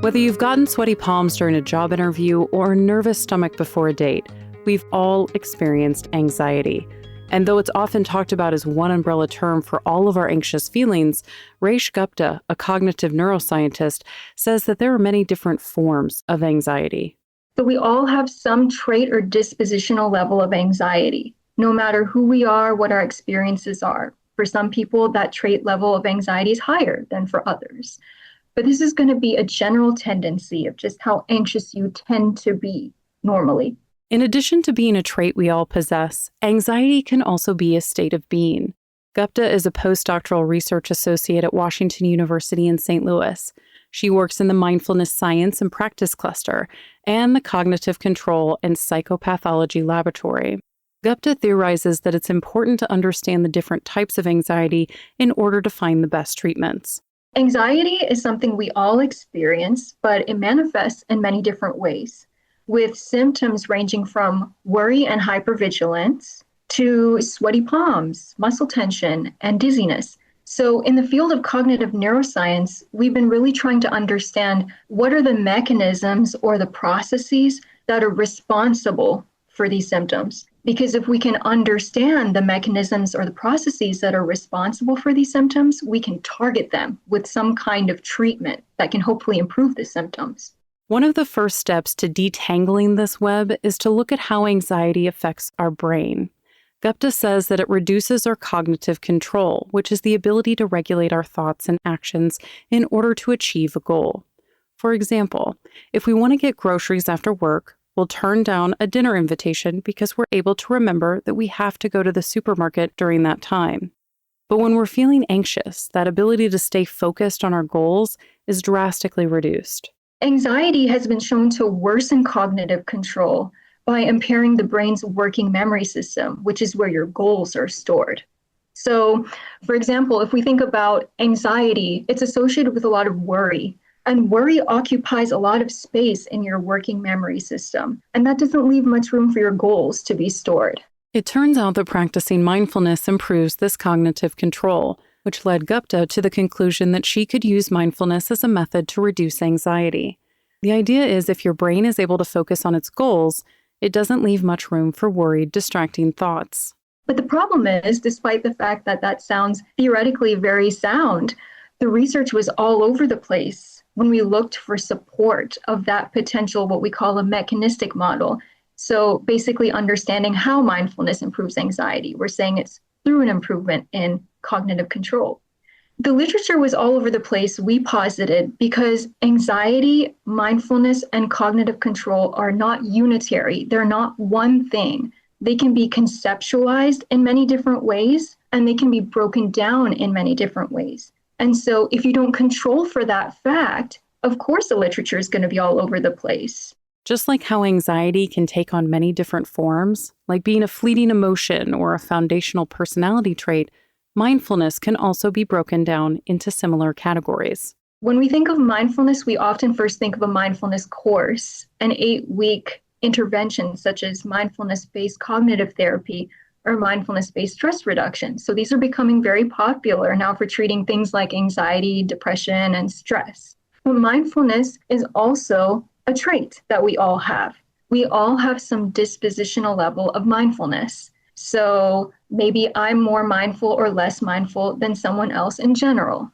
Whether you've gotten sweaty palms during a job interview or a nervous stomach before a date, we've all experienced anxiety. And though it's often talked about as one umbrella term for all of our anxious feelings, Resh Gupta, a cognitive neuroscientist, says that there are many different forms of anxiety. So we all have some trait or dispositional level of anxiety, no matter who we are, what our experiences are. For some people, that trait level of anxiety is higher than for others. But this is going to be a general tendency of just how anxious you tend to be normally. In addition to being a trait we all possess, anxiety can also be a state of being. Gupta is a postdoctoral research associate at Washington University in St. Louis. She works in the mindfulness science and practice cluster and the cognitive control and psychopathology laboratory. Gupta theorizes that it's important to understand the different types of anxiety in order to find the best treatments. Anxiety is something we all experience, but it manifests in many different ways, with symptoms ranging from worry and hypervigilance to sweaty palms, muscle tension, and dizziness. So in the field of cognitive neuroscience, we've been really trying to understand what are the mechanisms or the processes that are responsible for these symptoms. Because if we can understand the mechanisms or the processes that are responsible for these symptoms, we can target them with some kind of treatment that can hopefully improve the symptoms. One of the first steps to detangling this web is to look at how anxiety affects our brain. Gupta says that it reduces our cognitive control, which is the ability to regulate our thoughts and actions in order to achieve a goal. For example, if we want to get groceries after work, we'll turn down a dinner invitation because we're able to remember that we have to go to the supermarket during that time. But when we're feeling anxious, that ability to stay focused on our goals is drastically reduced. Anxiety has been shown to worsen cognitive control by impairing the brain's working memory system, which is where your goals are stored. So, for example, if we think about anxiety, it's associated with a lot of worry. And worry occupies a lot of space in your working memory system. And that doesn't leave much room for your goals to be stored. It turns out that practicing mindfulness improves this cognitive control, which led Gupta to the conclusion that she could use mindfulness as a method to reduce anxiety. The idea is if your brain is able to focus on its goals, it doesn't leave much room for worried, distracting thoughts. But the problem is, despite the fact that that sounds theoretically very sound, the research was all over the place when we looked for support of that potential, what we call a mechanistic model. So basically understanding how mindfulness improves anxiety. We're saying it's through an improvement in cognitive control. The literature was all over the place, we posited, because anxiety, mindfulness, and cognitive control are not unitary. They're not one thing. They can be conceptualized in many different ways, and they can be broken down in many different ways. And so if you don't control for that fact, of course the literature is going to be all over the place. Just like how anxiety can take on many different forms, like being a fleeting emotion or a foundational personality trait, mindfulness can also be broken down into similar categories. When we think of mindfulness, we often first think of a mindfulness course, an 8-week intervention such as mindfulness-based cognitive therapy or mindfulness-based stress reduction. So these are becoming very popular now for treating things like anxiety, depression, and stress. But mindfulness is also a trait that we all have. We all have some dispositional level of mindfulness. So maybe I'm more mindful or less mindful than someone else in general.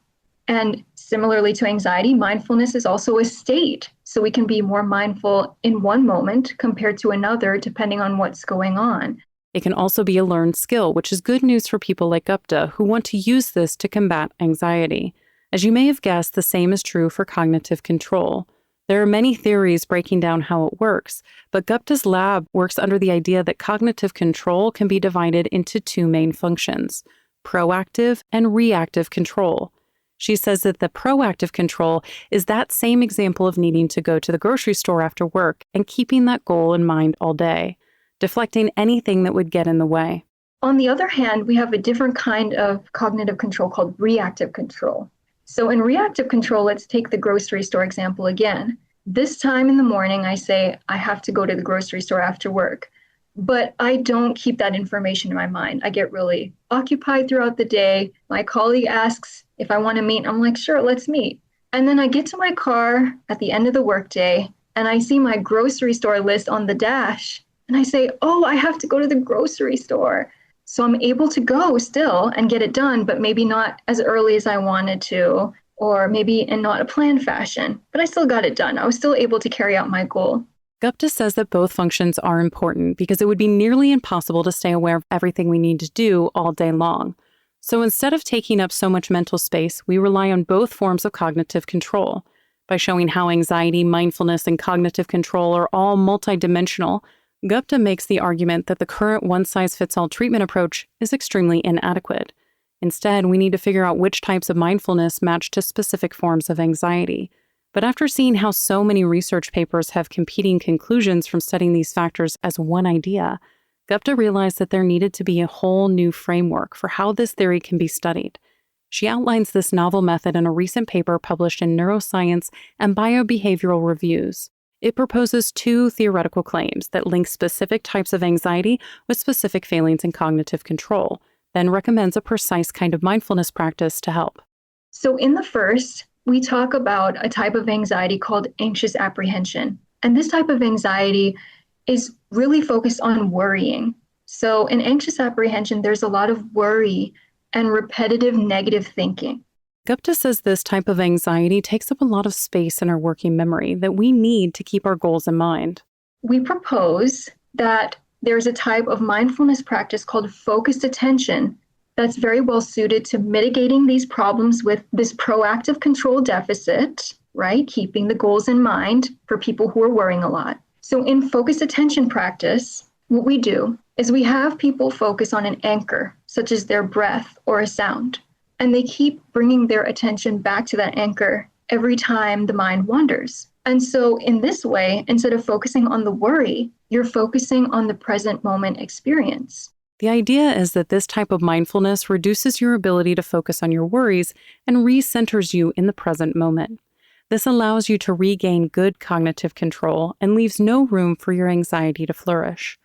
And similarly to anxiety, mindfulness is also a state. So we can be more mindful in one moment compared to another, depending on what's going on. It can also be a learned skill, which is good news for people like Gupta who want to use this to combat anxiety. As you may have guessed, the same is true for cognitive control. There are many theories breaking down how it works, but Gupta's lab works under the idea that cognitive control can be divided into two main functions, proactive and reactive control. She says that the proactive control is that same example of needing to go to the grocery store after work and keeping that goal in mind all day, deflecting anything that would get in the way. On the other hand, we have a different kind of cognitive control called reactive control. So in reactive control, let's take the grocery store example again. This time in the morning, I say, I have to go to the grocery store after work, but I don't keep that information in my mind. I get really occupied throughout the day. My colleague asks if I want to meet. I'm like, sure, let's meet. And then I get to my car at the end of the workday and I see my grocery store list on the dash. And I say, oh, I have to go to the grocery store. So I'm able to go still and get it done, but maybe not as early as I wanted to, or maybe in not a planned fashion. But I still got it done. I was still able to carry out my goal. Gupta says that both functions are important because it would be nearly impossible to stay aware of everything we need to do all day long. So instead of taking up so much mental space, we rely on both forms of cognitive control. By showing how anxiety, mindfulness, and cognitive control are all multidimensional, Gupta makes the argument that the current one-size-fits-all treatment approach is extremely inadequate. Instead, we need to figure out which types of mindfulness match to specific forms of anxiety. But after seeing how so many research papers have competing conclusions from studying these factors as one idea, Gupta realized that there needed to be a whole new framework for how this theory can be studied. She outlines this novel method in a recent paper published in Neuroscience and Biobehavioral Reviews. It proposes two theoretical claims that link specific types of anxiety with specific failings in cognitive control, then recommends a precise kind of mindfulness practice to help. So in the first, we talk about a type of anxiety called anxious apprehension. And this type of anxiety is really focused on worrying. So in anxious apprehension, there's a lot of worry and repetitive negative thinking. Gupta says this type of anxiety takes up a lot of space in our working memory that we need to keep our goals in mind. We propose that there's a type of mindfulness practice called focused attention that's very well suited to mitigating these problems with this proactive control deficit, right? Keeping the goals in mind for people who are worrying a lot. So in focused attention practice, what we do is we have people focus on an anchor, such as their breath or a sound. And they keep bringing their attention back to that anchor every time the mind wanders. And so in this way, instead of focusing on the worry, you're focusing on the present moment experience. The idea is that this type of mindfulness reduces your ability to focus on your worries and recenters you in the present moment. This allows you to regain good cognitive control and leaves no room for your anxiety to flourish.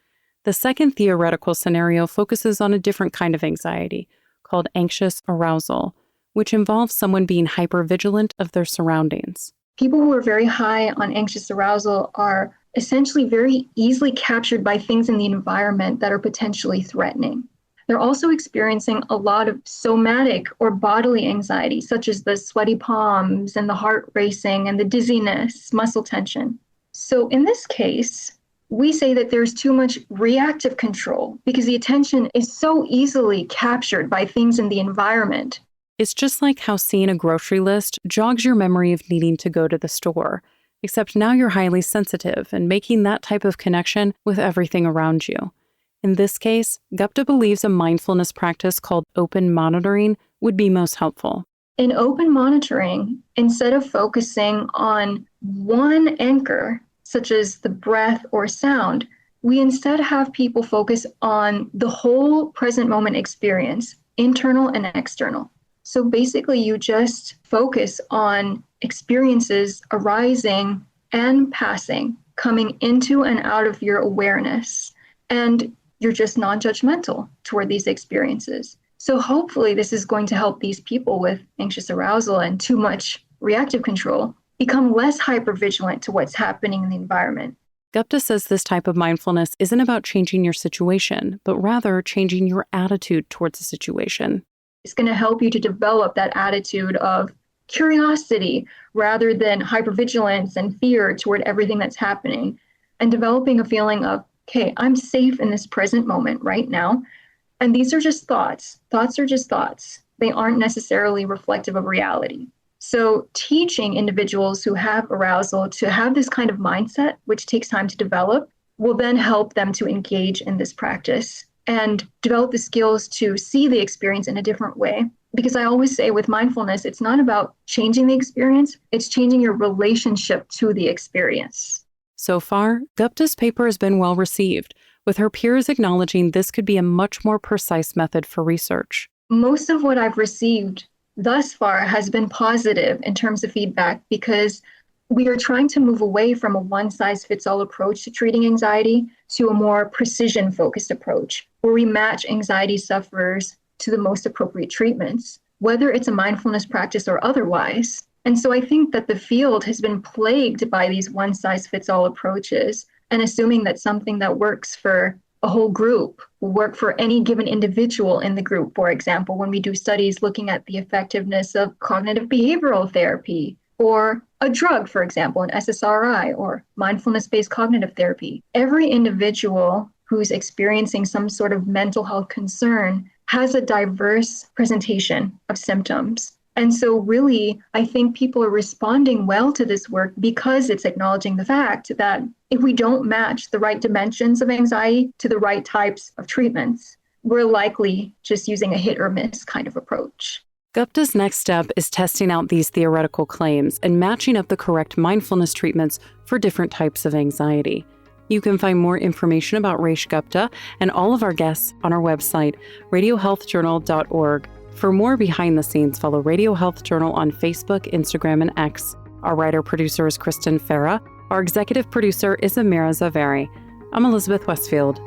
The second theoretical scenario focuses on a different kind of anxiety, called anxious arousal, which involves someone being hypervigilant of their surroundings. People who are very high on anxious arousal are essentially very easily captured by things in the environment that are potentially threatening. They're also experiencing a lot of somatic or bodily anxiety, such as the sweaty palms and the heart racing and the dizziness, muscle tension. So in this case, we say that there's too much reactive control because the attention is so easily captured by things in the environment. It's just like how seeing a grocery list jogs your memory of needing to go to the store, except now you're highly sensitive and making that type of connection with everything around you. In this case, Gupta believes a mindfulness practice called open monitoring would be most helpful. In open monitoring, instead of focusing on one anchor, such as the breath or sound, we instead have people focus on the whole present moment experience, internal and external. So basically, you just focus on experiences arising and passing, coming into and out of your awareness. And you're just non-judgmental toward these experiences. So hopefully this is going to help these people with anxious arousal and too much reactive control become less hypervigilant to what's happening in the environment. Gupta says this type of mindfulness isn't about changing your situation, but rather changing your attitude towards the situation. It's going to help you to develop that attitude of curiosity rather than hypervigilance and fear toward everything that's happening, and developing a feeling of, okay, I'm safe in this present moment right now. And these are just thoughts. Thoughts are just thoughts. They aren't necessarily reflective of reality. So teaching individuals who have arousal to have this kind of mindset, which takes time to develop, will then help them to engage in this practice and develop the skills to see the experience in a different way. Because I always say with mindfulness, it's not about changing the experience, it's changing your relationship to the experience. So far, Gupta's paper has been well received, with her peers acknowledging this could be a much more precise method for research. Most of what I've received thus far has been positive in terms of feedback because we are trying to move away from a one-size-fits-all approach to treating anxiety to a more precision-focused approach where we match anxiety sufferers to the most appropriate treatments. Whether it's a mindfulness practice or otherwise, And so I think that the field has been plagued by these one-size-fits-all approaches and assuming that something that works for a whole group will work for any given individual in the group. For example, when we do studies looking at the effectiveness of cognitive behavioral therapy or a drug, for example, an SSRI or mindfulness-based cognitive therapy, every individual who's experiencing some sort of mental health concern has a diverse presentation of symptoms. And so really, I think people are responding well to this work because it's acknowledging the fact that if we don't match the right dimensions of anxiety to the right types of treatments, we're likely just using a hit or miss kind of approach. Gupta's next step is testing out these theoretical claims and matching up the correct mindfulness treatments for different types of anxiety. You can find more information about Resh Gupta and all of our guests on our website, radiohealthjournal.org. For more behind the scenes, follow Radio Health Journal on Facebook, Instagram, and X. Our writer-producer is Kristen Farah. Our executive producer is Amira Zaveri. I'm Elizabeth Westfield.